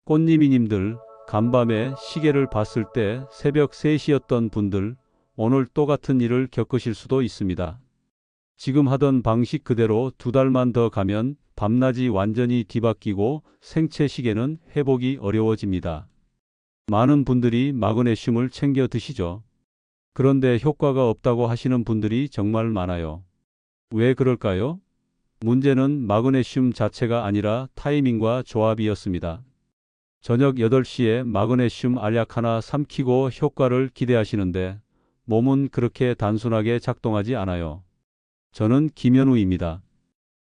꽃님이님들, 간밤에 시계를 봤을 때 새벽 3시였던 분들, 오늘 똑같은 일을 겪으실 수도 있습니다. 지금 하던 방식 그대로 2달만 더 가면 밤낮이 완전히 뒤바뀌고 생체 시계는 회복이 어려워집니다. 많은 분들이 마그네슘을 챙겨 드시죠. 그런데 효과가 없다고 하시는 분들이 정말 많아요. 왜 그럴까요? 문제는 마그네슘 자체가 아니라 타이밍과 조합이었습니다. 저녁 8시에 마그네슘 알약 하나 삼키고 효과를 기대하시는데 몸은 그렇게 단순하게 작동하지 않아요. 저는 김현우입니다.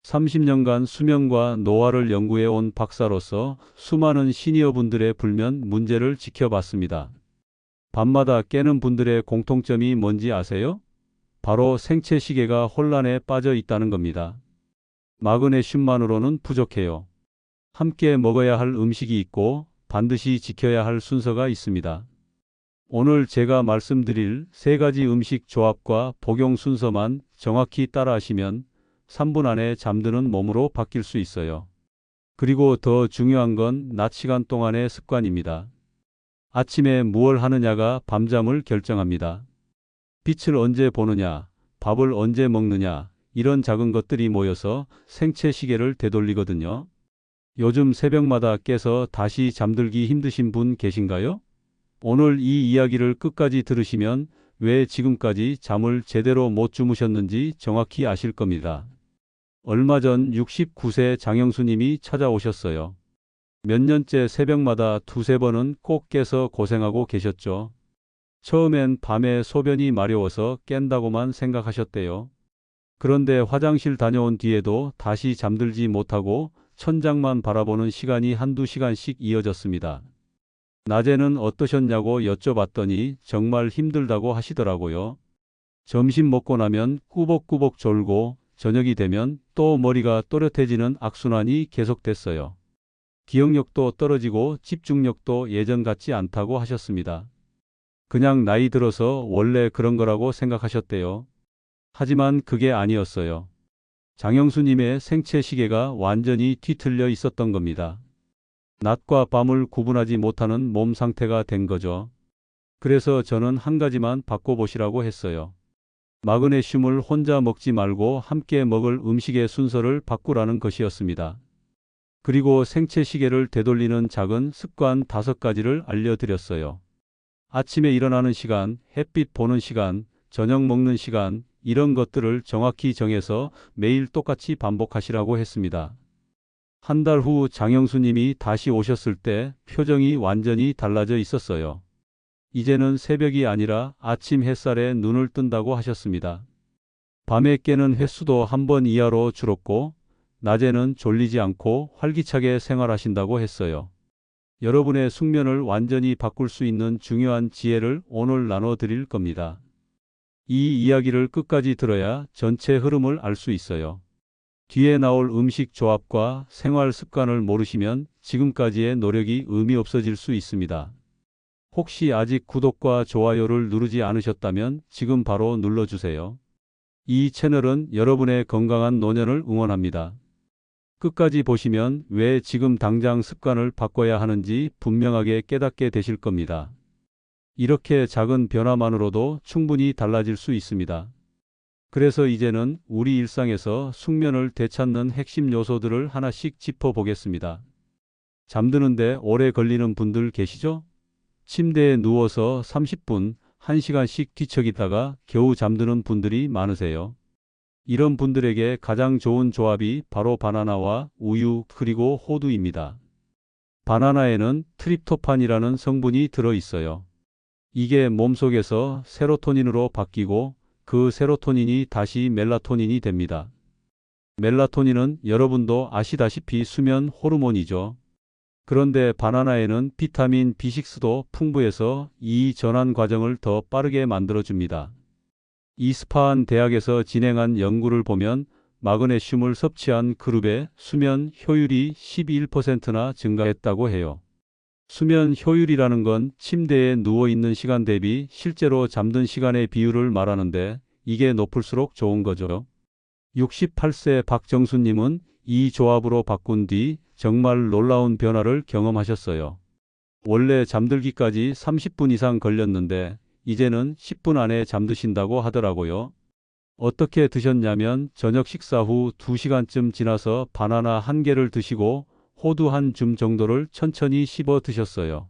30년간 수면과 노화를 연구해 온 박사로서 수많은 시니어분들의 불면 문제를 지켜봤습니다. 밤마다 깨는 분들의 공통점이 뭔지 아세요? 바로 생체 시계가 혼란에 빠져 있다는 겁니다. 마그네슘만으로는 부족해요. 함께 먹어야 할 음식이 있고 반드시 지켜야 할 순서가 있습니다. 오늘 제가 말씀드릴 3가지 음식 조합과 복용 순서만 정확히 따라하시면 3분 안에 잠드는 몸으로 바뀔 수 있어요. 그리고 더 중요한 건 낮 시간 동안의 습관입니다. 아침에 무얼 하느냐가 밤잠을 결정합니다. 빛을 언제 보느냐, 밥을 언제 먹느냐, 이런 작은 것들이 모여서 생체 시계를 되돌리거든요. 요즘 새벽마다 깨서 다시 잠들기 힘드신 분 계신가요? 오늘 이 이야기를 끝까지 들으시면 왜 지금까지 잠을 제대로 못 주무셨는지 정확히 아실 겁니다. 얼마 전 69세 장영수님이 찾아오셨어요. 몇 년째 새벽마다 2~3번은 꼭 깨서 고생하고 계셨죠. 처음엔 밤에 소변이 마려워서 깬다고만 생각하셨대요. 그런데 화장실 다녀온 뒤에도 다시 잠들지 못하고 천장만 바라보는 시간이 1~2시간씩 이어졌습니다. 낮에는 어떠셨냐고 여쭤봤더니 정말 힘들다고 하시더라고요. 점심 먹고 나면 꾸벅꾸벅 졸고 저녁이 되면 또 머리가 또렷해지는 악순환이 계속됐어요. 기억력도 떨어지고 집중력도 예전 같지 않다고 하셨습니다. 그냥 나이 들어서 원래 그런 거라고 생각하셨대요. 하지만 그게 아니었어요. 장영수님의 생체 시계가 완전히 뒤틀려 있었던 겁니다. 낮과 밤을 구분하지 못하는 몸 상태가 된 거죠. 그래서 저는 한 가지만 바꿔보시라고 했어요. 마그네슘을 혼자 먹지 말고 함께 먹을 음식의 순서를 바꾸라는 것이었습니다. 그리고 생체 시계를 되돌리는 작은 습관 5가지를 알려드렸어요. 아침에 일어나는 시간, 햇빛 보는 시간, 저녁 먹는 시간, 이런 것들을 정확히 정해서 매일 똑같이 반복하시라고 했습니다. 한 달 후 장영수님이 다시 오셨을 때 표정이 완전히 달라져 있었어요. 이제는 새벽이 아니라 아침 햇살에 눈을 뜬다고 하셨습니다. 밤에 깨는 횟수도 1번 이하로 줄었고 낮에는 졸리지 않고 활기차게 생활하신다고 했어요. 여러분의 숙면을 완전히 바꿀 수 있는 중요한 지혜를 오늘 나눠드릴 겁니다. 이 이야기를 끝까지 들어야 전체 흐름을 알 수 있어요. 뒤에 나올 음식 조합과 생활 습관을 모르시면 지금까지의 노력이 의미 없어질 수 있습니다. 혹시 아직 구독과 좋아요를 누르지 않으셨다면 지금 바로 눌러주세요. 이 채널은 여러분의 건강한 노년을 응원합니다. 끝까지 보시면 왜 지금 당장 습관을 바꿔야 하는지 분명하게 깨닫게 되실 겁니다. 이렇게 작은 변화만으로도 충분히 달라질 수 있습니다. 그래서 이제는 우리 일상에서 숙면을 되찾는 핵심 요소들을 하나씩 짚어보겠습니다. 잠드는데 오래 걸리는 분들 계시죠? 침대에 누워서 30분, 1시간씩 뒤척이다가 겨우 잠드는 분들이 많으세요. 이런 분들에게 가장 좋은 조합이 바로 바나나와 우유 그리고 호두입니다. 바나나에는 트립토판이라는 성분이 들어있어요. 이게 몸속에서 세로토닌으로 바뀌고 그 세로토닌이 다시 멜라토닌이 됩니다. 멜라토닌은 여러분도 아시다시피 수면 호르몬이죠. 그런데 바나나에는 비타민 B6도 풍부해서 이 전환 과정을 더 빠르게 만들어줍니다. 이스파한 대학에서 진행한 연구를 보면 마그네슘을 섭취한 그룹의 수면 효율이 12% 증가했다고 해요. 수면 효율이라는 건 침대에 누워있는 시간 대비 실제로 잠든 시간의 비율을 말하는데 이게 높을수록 좋은 거죠. 68세 박정수님은 이 조합으로 바꾼 뒤 정말 놀라운 변화를 경험하셨어요. 원래 잠들기까지 30분 이상 걸렸는데 이제는 10분 안에 잠드신다고 하더라고요. 어떻게 드셨냐면 저녁 식사 후 2시간쯤 지나서 바나나 한 개를 드시고 호두 한 줌 정도를 천천히 씹어 드셨어요.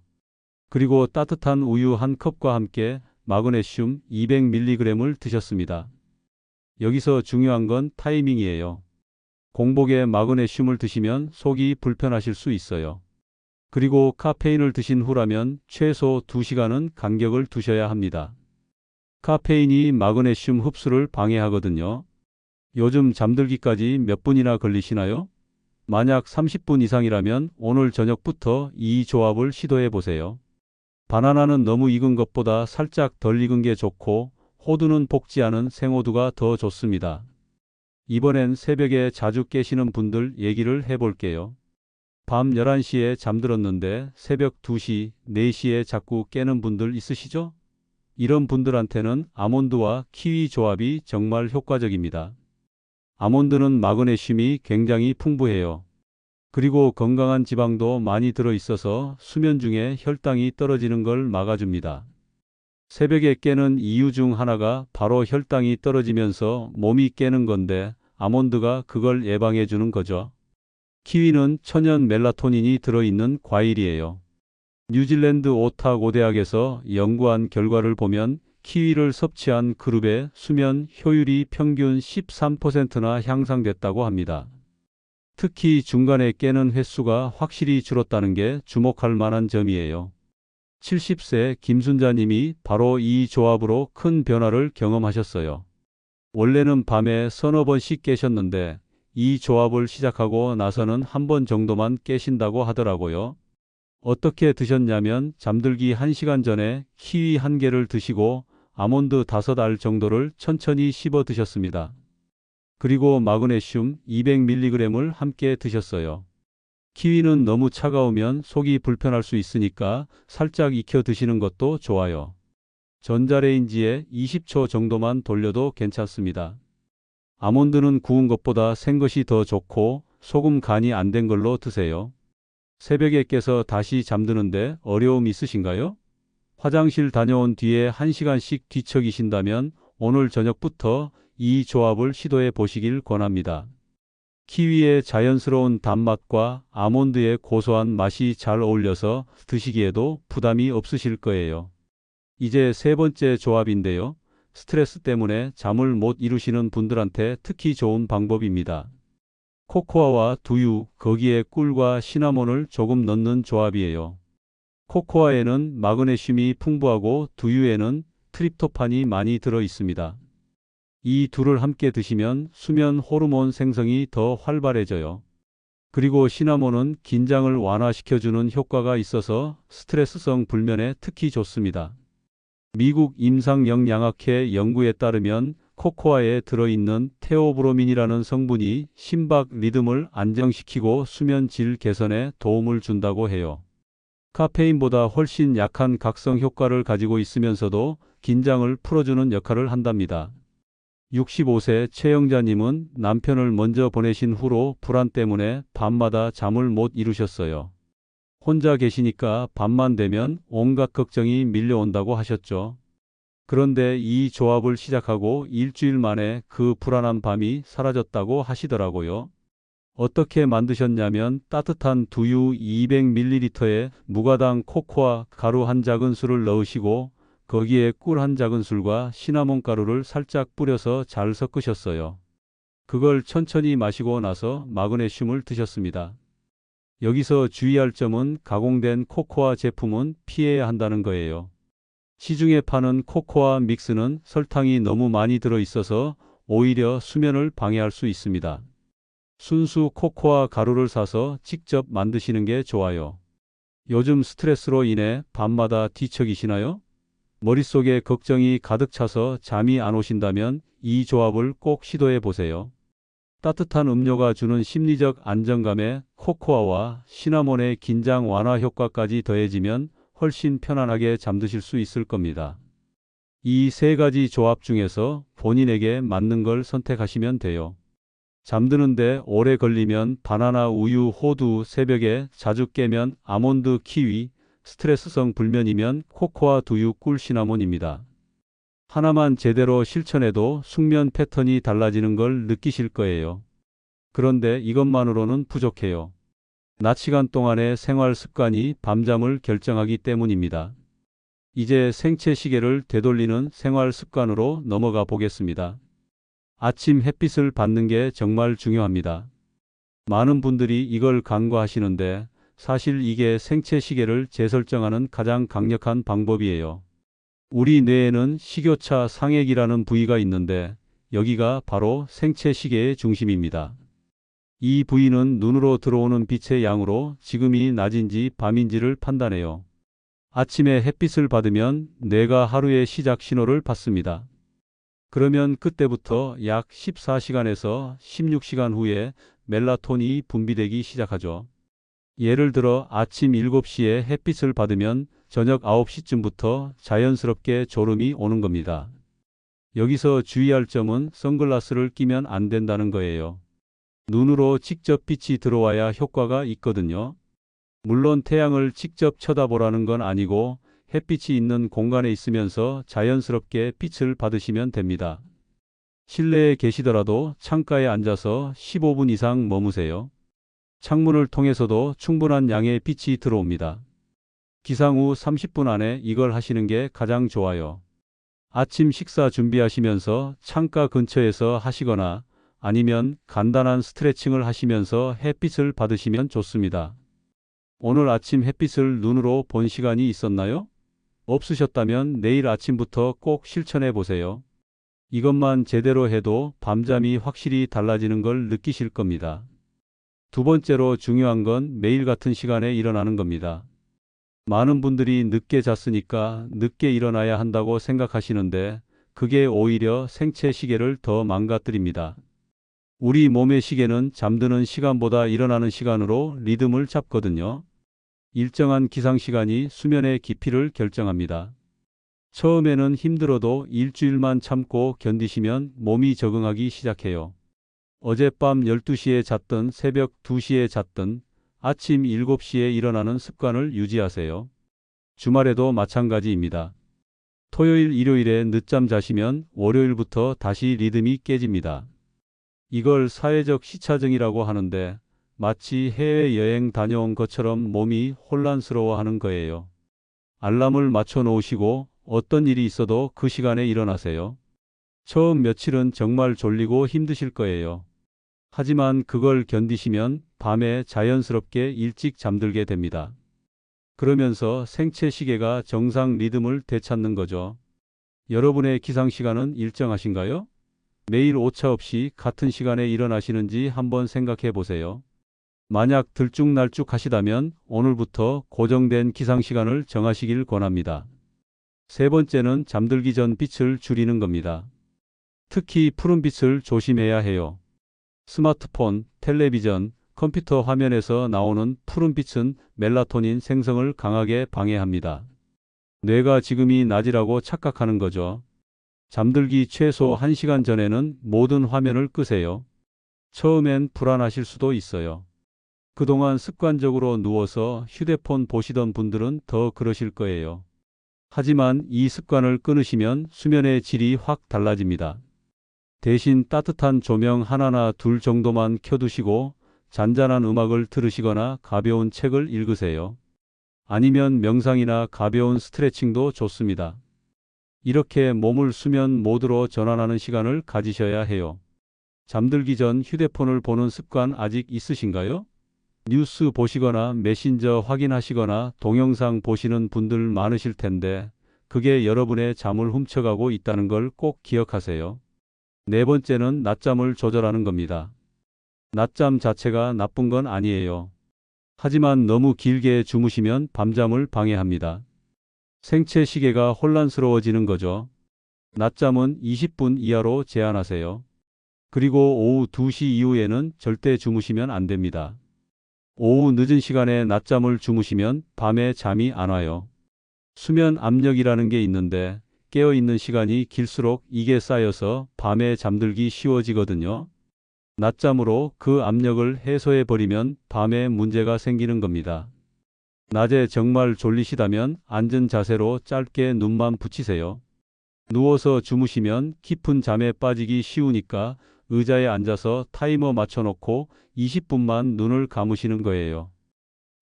그리고 따뜻한 우유 한 컵과 함께 마그네슘 200mg을 드셨습니다. 여기서 중요한 건 타이밍이에요. 공복에 마그네슘을 드시면 속이 불편하실 수 있어요. 그리고 카페인을 드신 후라면 최소 2시간은 간격을 두셔야 합니다. 카페인이 마그네슘 흡수를 방해하거든요. 요즘 잠들기까지 몇 분이나 걸리시나요? 만약 30분 이상이라면 오늘 저녁부터 이 조합을 시도해 보세요. 바나나는 너무 익은 것보다 살짝 덜 익은 게 좋고 호두는 볶지 않은 생호두가 더 좋습니다. 이번엔 새벽에 자주 깨시는 분들 얘기를 해볼게요. 밤 11시에 잠들었는데 새벽 2시, 4시에 자꾸 깨는 분들 있으시죠? 이런 분들한테는 아몬드와 키위 조합이 정말 효과적입니다. 아몬드는 마그네슘이 굉장히 풍부해요. 그리고 건강한 지방도 많이 들어있어서 수면 중에 혈당이 떨어지는 걸 막아줍니다. 새벽에 깨는 이유 중 하나가 바로 혈당이 떨어지면서 몸이 깨는 건데 아몬드가 그걸 예방해 주는 거죠. 키위는 천연 멜라토닌이 들어있는 과일이에요. 뉴질랜드 오타고 대학에서 연구한 결과를 보면 키위를 섭취한 그룹의 수면 효율이 평균 13%나 향상됐다고 합니다. 특히 중간에 깨는 횟수가 확실히 줄었다는 게 주목할 만한 점이에요. 70세 김순자님이 바로 이 조합으로 큰 변화를 경험하셨어요. 원래는 밤에 서너 번씩 깨셨는데 이 조합을 시작하고 나서는 한 번 정도만 깨신다고 하더라고요. 어떻게 드셨냐면 잠들기 1시간 전에 키위 한 개를 드시고 아몬드 5알 정도를 천천히 씹어 드셨습니다. 그리고 마그네슘 200mg을 함께 드셨어요. 키위는 너무 차가우면 속이 불편할 수 있으니까 살짝 익혀 드시는 것도 좋아요. 전자레인지에 20초 정도만 돌려도 괜찮습니다. 아몬드는 구운 것보다 생 것이 더 좋고 소금 간이 안 된 걸로 드세요. 새벽에 깨서 다시 잠드는데 어려움 있으신가요? 화장실 다녀온 뒤에 1시간씩 뒤척이신다면 오늘 저녁부터 이 조합을 시도해 보시길 권합니다. 키위의 자연스러운 단맛과 아몬드의 고소한 맛이 잘 어울려서 드시기에도 부담이 없으실 거예요. 이제 세 번째 조합인데요. 스트레스 때문에 잠을 못 이루시는 분들한테 특히 좋은 방법입니다. 코코아와 두유, 거기에 꿀과 시나몬을 조금 넣는 조합이에요. 코코아에는 마그네슘이 풍부하고 두유에는 트립토판이 많이 들어 있습니다. 이 둘을 함께 드시면 수면 호르몬 생성이 더 활발해져요. 그리고 시나몬은 긴장을 완화시켜주는 효과가 있어서 스트레스성 불면에 특히 좋습니다. 미국 임상영양학회 연구에 따르면 코코아에 들어있는 테오브로민이라는 성분이 심박 리듬을 안정시키고 수면 질 개선에 도움을 준다고 해요. 카페인보다 훨씬 약한 각성 효과를 가지고 있으면서도 긴장을 풀어주는 역할을 한답니다. 65세 최영자님은 남편을 먼저 보내신 후로 불안 때문에 밤마다 잠을 못 이루셨어요. 혼자 계시니까 밤만 되면 온갖 걱정이 밀려온다고 하셨죠. 그런데 이 조합을 시작하고 일주일 만에 그 불안한 밤이 사라졌다고 하시더라고요. 어떻게 만드셨냐면 따뜻한 두유 200ml에 무가당 코코아 가루 한 작은술을 넣으시고 거기에 꿀 한 작은술과 시나몬 가루를 살짝 뿌려서 잘 섞으셨어요. 그걸 천천히 마시고 나서 마그네슘을 드셨습니다. 여기서 주의할 점은 가공된 코코아 제품은 피해야 한다는 거예요. 시중에 파는 코코아 믹스는 설탕이 너무 많이 들어있어서 오히려 수면을 방해할 수 있습니다. 순수 코코아 가루를 사서 직접 만드시는 게 좋아요. 요즘 스트레스로 인해 밤마다 뒤척이시나요? 머릿속에 걱정이 가득 차서 잠이 안 오신다면 이 조합을 꼭 시도해 보세요. 따뜻한 음료가 주는 심리적 안정감에 코코아와 시나몬의 긴장 완화 효과까지 더해지면 훨씬 편안하게 잠드실 수 있을 겁니다. 이 세 가지 조합 중에서 본인에게 맞는 걸 선택하시면 돼요. 잠드는데 오래 걸리면 바나나 우유, 호두, 새벽에 자주 깨면 아몬드, 키위, 스트레스성 불면이면 코코아, 두유, 꿀, 시나몬입니다. 하나만 제대로 실천해도 숙면 패턴이 달라지는 걸 느끼실 거예요. 그런데 이것만으로는 부족해요. 낮 시간 동안의 생활 습관이 밤잠을 결정하기 때문입니다. 이제 생체 시계를 되돌리는 생활 습관으로 넘어가 보겠습니다. 아침 햇빛을 받는 게 정말 중요합니다. 많은 분들이 이걸 간과하시는데 사실 이게 생체 시계를 재설정하는 가장 강력한 방법이에요. 우리 뇌에는 식욕차 상액이라는 부위가 있는데 여기가 바로 생체 시계의 중심입니다. 이 부위는 눈으로 들어오는 빛의 양으로 지금이 낮인지 밤인지를 판단해요. 아침에 햇빛을 받으면 뇌가 하루의 시작 신호를 받습니다. 그러면 그때부터 약 14시간에서 16시간 후에 멜라토닌이 분비되기 시작하죠. 예를 들어 아침 7시에 햇빛을 받으면 저녁 9시쯤부터 자연스럽게 졸음이 오는 겁니다. 여기서 주의할 점은 선글라스를 끼면 안 된다는 거예요. 눈으로 직접 빛이 들어와야 효과가 있거든요. 물론 태양을 직접 쳐다보라는 건 아니고 햇빛이 있는 공간에 있으면서 자연스럽게 빛을 받으시면 됩니다. 실내에 계시더라도 창가에 앉아서 15분 이상 머무세요. 창문을 통해서도 충분한 양의 빛이 들어옵니다. 기상 후 30분 안에 이걸 하시는 게 가장 좋아요. 아침 식사 준비하시면서 창가 근처에서 하시거나 아니면 간단한 스트레칭을 하시면서 햇빛을 받으시면 좋습니다. 오늘 아침 햇빛을 눈으로 본 시간이 있었나요? 없으셨다면 내일 아침부터 꼭 실천해 보세요. 이것만 제대로 해도 밤잠이 확실히 달라지는 걸 느끼실 겁니다. 두 번째로 중요한 건 매일 같은 시간에 일어나는 겁니다. 많은 분들이 늦게 잤으니까 늦게 일어나야 한다고 생각하시는데 그게 오히려 생체 시계를 더 망가뜨립니다. 우리 몸의 시계는 잠드는 시간보다 일어나는 시간으로 리듬을 잡거든요. 일정한 기상 시간이 수면의 깊이를 결정합니다. 처음에는 힘들어도 일주일만 참고 견디시면 몸이 적응하기 시작해요. 어젯밤 12시에 잤든 새벽 2시에 잤든 아침 7시에 일어나는 습관을 유지하세요. 주말에도 마찬가지입니다. 토요일, 일요일에 늦잠 자시면 월요일부터 다시 리듬이 깨집니다. 이걸 사회적 시차증이라고 하는데 마치 해외여행 다녀온 것처럼 몸이 혼란스러워하는 거예요. 알람을 맞춰 놓으시고 어떤 일이 있어도 그 시간에 일어나세요. 처음 며칠은 정말 졸리고 힘드실 거예요. 하지만 그걸 견디시면 밤에 자연스럽게 일찍 잠들게 됩니다. 그러면서 생체 시계가 정상 리듬을 되찾는 거죠. 여러분의 기상 시간은 일정하신가요? 매일 오차 없이 같은 시간에 일어나시는지 한번 생각해 보세요. 만약 들쭉날쭉 하시다면 오늘부터 고정된 기상 시간을 정하시길 권합니다. 세 번째는 잠들기 전 빛을 줄이는 겁니다. 특히 푸른 빛을 조심해야 해요. 스마트폰, 텔레비전, 컴퓨터 화면에서 나오는 푸른 빛은 멜라토닌 생성을 강하게 방해합니다. 뇌가 지금이 낮이라고 착각하는 거죠. 잠들기 최소 1시간 전에는 모든 화면을 끄세요. 처음엔 불안하실 수도 있어요. 그동안 습관적으로 누워서 휴대폰 보시던 분들은 더 그러실 거예요. 하지만 이 습관을 끊으시면 수면의 질이 확 달라집니다. 대신 따뜻한 조명 하나나 둘 정도만 켜두시고 잔잔한 음악을 들으시거나 가벼운 책을 읽으세요. 아니면 명상이나 가벼운 스트레칭도 좋습니다. 이렇게 몸을 수면 모드로 전환하는 시간을 가지셔야 해요. 잠들기 전 휴대폰을 보는 습관 아직 있으신가요? 뉴스 보시거나 메신저 확인하시거나 동영상 보시는 분들 많으실 텐데 그게 여러분의 잠을 훔쳐가고 있다는 걸 꼭 기억하세요. 네 번째는 낮잠을 조절하는 겁니다. 낮잠 자체가 나쁜 건 아니에요. 하지만 너무 길게 주무시면 밤잠을 방해합니다. 생체 시계가 혼란스러워지는 거죠. 낮잠은 20분 이하로 제한하세요. 그리고 오후 2시 이후에는 절대 주무시면 안 됩니다. 오후 늦은 시간에 낮잠을 주무시면 밤에 잠이 안 와요. 수면 압력이라는 게 있는데 깨어있는 시간이 길수록 이게 쌓여서 밤에 잠들기 쉬워지거든요. 낮잠으로 그 압력을 해소해 버리면 밤에 문제가 생기는 겁니다. 낮에 정말 졸리시다면 앉은 자세로 짧게 눈만 붙이세요. 누워서 주무시면 깊은 잠에 빠지기 쉬우니까 의자에 앉아서 타이머 맞춰놓고 20분만 눈을 감으시는 거예요.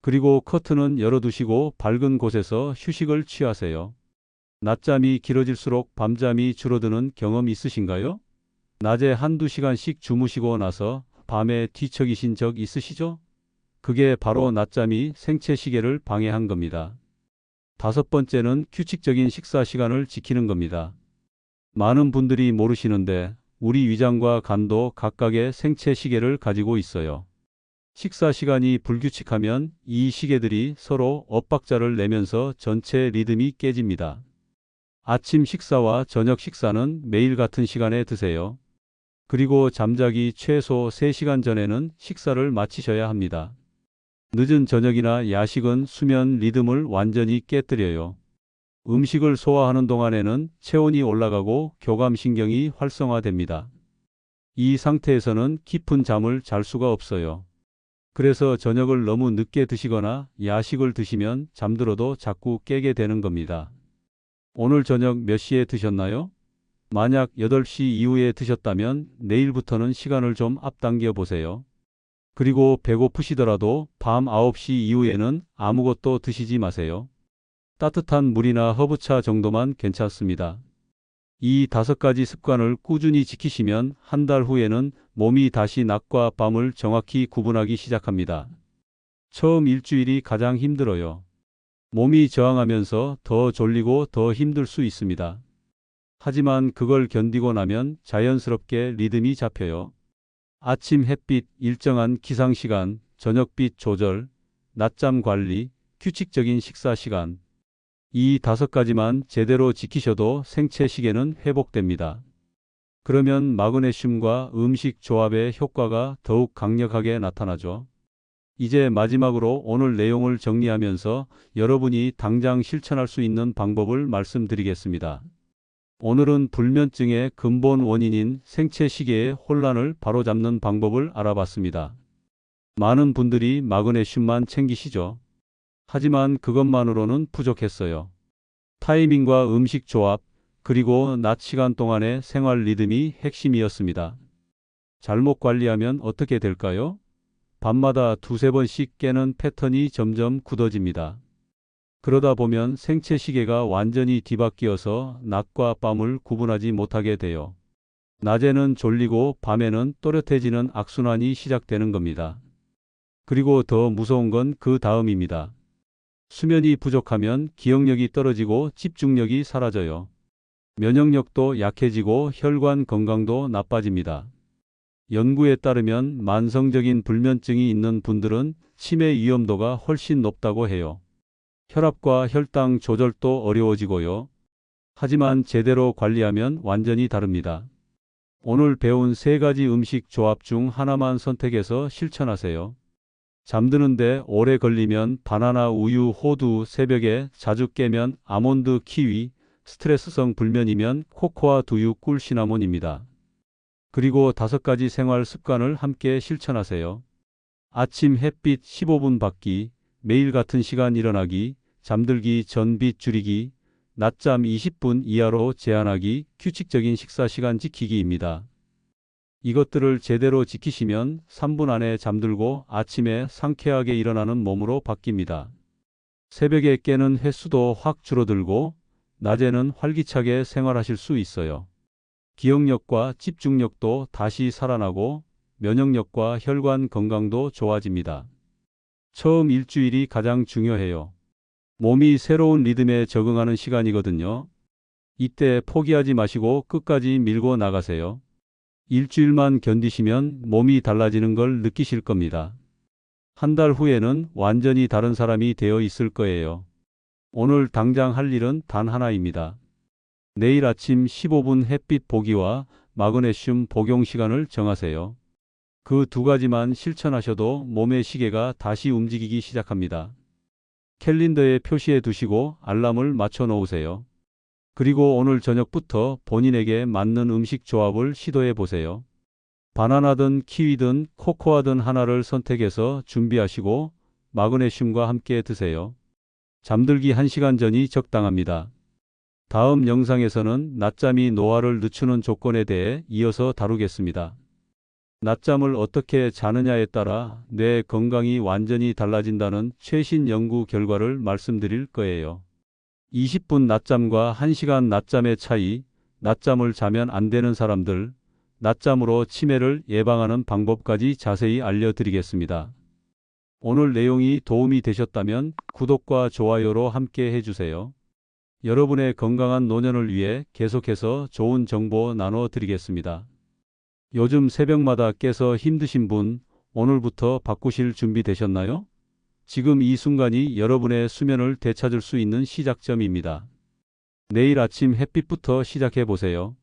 그리고 커튼은 열어두시고 밝은 곳에서 휴식을 취하세요. 낮잠이 길어질수록 밤잠이 줄어드는 경험 있으신가요? 낮에 한두 시간씩 주무시고 나서 밤에 뒤척이신 적 있으시죠? 그게 바로 낮잠이 생체 시계를 방해한 겁니다. 다섯 번째는 규칙적인 식사 시간을 지키는 겁니다. 많은 분들이 모르시는데 우리 위장과 간도 각각의 생체 시계를 가지고 있어요. 식사 시간이 불규칙하면 이 시계들이 서로 엇박자를 내면서 전체 리듬이 깨집니다. 아침 식사와 저녁 식사는 매일 같은 시간에 드세요. 그리고 잠자기 최소 3시간 전에는 식사를 마치셔야 합니다. 늦은 저녁이나 야식은 수면 리듬을 완전히 깨뜨려요. 음식을 소화하는 동안에는 체온이 올라가고 교감신경이 활성화됩니다. 이 상태에서는 깊은 잠을 잘 수가 없어요. 그래서 저녁을 너무 늦게 드시거나 야식을 드시면 잠들어도 자꾸 깨게 되는 겁니다. 오늘 저녁 몇 시에 드셨나요? 만약 8시 이후에 드셨다면 내일부터는 시간을 좀 앞당겨 보세요. 그리고 배고프시더라도 밤 9시 이후에는 아무것도 드시지 마세요. 따뜻한 물이나 허브차 정도만 괜찮습니다. 이 5가지 습관을 꾸준히 지키시면 한 달 후에는 몸이 다시 낮과 밤을 정확히 구분하기 시작합니다. 처음 일주일이 가장 힘들어요. 몸이 저항하면서 더 졸리고 더 힘들 수 있습니다. 하지만 그걸 견디고 나면 자연스럽게 리듬이 잡혀요. 아침 햇빛, 일정한 기상시간, 저녁빛 조절, 낮잠 관리, 규칙적인 식사 시간. 이 5가지만 제대로 지키셔도 생체 시계는 회복됩니다. 그러면 마그네슘과 음식 조합의 효과가 더욱 강력하게 나타나죠. 이제 마지막으로 오늘 내용을 정리하면서 여러분이 당장 실천할 수 있는 방법을 말씀드리겠습니다. 오늘은 불면증의 근본 원인인 생체 시계의 혼란을 바로잡는 방법을 알아봤습니다. 많은 분들이 마그네슘만 챙기시죠. 하지만 그것만으로는 부족했어요. 타이밍과 음식 조합, 그리고 낮 시간 동안의 생활 리듬이 핵심이었습니다. 잘못 관리하면 어떻게 될까요? 밤마다 2~3번씩 깨는 패턴이 점점 굳어집니다. 그러다 보면 생체 시계가 완전히 뒤바뀌어서 낮과 밤을 구분하지 못하게 돼요. 낮에는 졸리고 밤에는 또렷해지는 악순환이 시작되는 겁니다. 그리고 더 무서운 건 그 다음입니다. 수면이 부족하면 기억력이 떨어지고 집중력이 사라져요. 면역력도 약해지고 혈관 건강도 나빠집니다. 연구에 따르면 만성적인 불면증이 있는 분들은 치매 위험도가 훨씬 높다고 해요. 혈압과 혈당 조절도 어려워지고요. 하지만 제대로 관리하면 완전히 다릅니다. 오늘 배운 3가지 음식 조합 중 하나만 선택해서 실천하세요. 잠드는데 오래 걸리면 바나나 우유 호두, 새벽에 자주 깨면 아몬드 키위, 스트레스성 불면이면 코코아 두유 꿀 시나몬입니다. 그리고 5가지 생활 습관을 함께 실천하세요. 아침 햇빛 15분 받기, 매일 같은 시간 일어나기, 잠들기 전 빛 줄이기, 낮잠 20분 이하로 제한하기, 규칙적인 식사 시간 지키기입니다. 이것들을 제대로 지키시면 3분 안에 잠들고 아침에 상쾌하게 일어나는 몸으로 바뀝니다. 새벽에 깨는 횟수도 확 줄어들고 낮에는 활기차게 생활하실 수 있어요. 기억력과 집중력도 다시 살아나고 면역력과 혈관 건강도 좋아집니다. 처음 일주일이 가장 중요해요. 몸이 새로운 리듬에 적응하는 시간이거든요. 이때 포기하지 마시고 끝까지 밀고 나가세요. 일주일만 견디시면 몸이 달라지는 걸 느끼실 겁니다. 한 달 후에는 완전히 다른 사람이 되어 있을 거예요. 오늘 당장 할 일은 단 하나입니다. 내일 아침 15분 햇빛 보기와 마그네슘 복용 시간을 정하세요. 그 2가지만 실천하셔도 몸의 시계가 다시 움직이기 시작합니다. 캘린더에 표시해 두시고 알람을 맞춰 놓으세요. 그리고 오늘 저녁부터 본인에게 맞는 음식 조합을 시도해 보세요. 바나나든 키위든 코코아든 하나를 선택해서 준비하시고 마그네슘과 함께 드세요. 잠들기 1시간 전이 적당합니다. 다음 영상에서는 낮잠이 노화를 늦추는 조건에 대해 이어서 다루겠습니다. 낮잠을 어떻게 자느냐에 따라 뇌 건강이 완전히 달라진다는 최신 연구 결과를 말씀드릴 거예요. 20분 낮잠과 1시간 낮잠의 차이, 낮잠을 자면 안 되는 사람들, 낮잠으로 치매를 예방하는 방법까지 자세히 알려드리겠습니다. 오늘 내용이 도움이 되셨다면 구독과 좋아요로 함께 해주세요. 여러분의 건강한 노년을 위해 계속해서 좋은 정보 나눠드리겠습니다. 요즘 새벽마다 깨서 힘드신 분, 오늘부터 바꾸실 준비 되셨나요? 지금 이 순간이 여러분의 수면을 되찾을 수 있는 시작점입니다. 내일 아침 햇빛부터 시작해 보세요.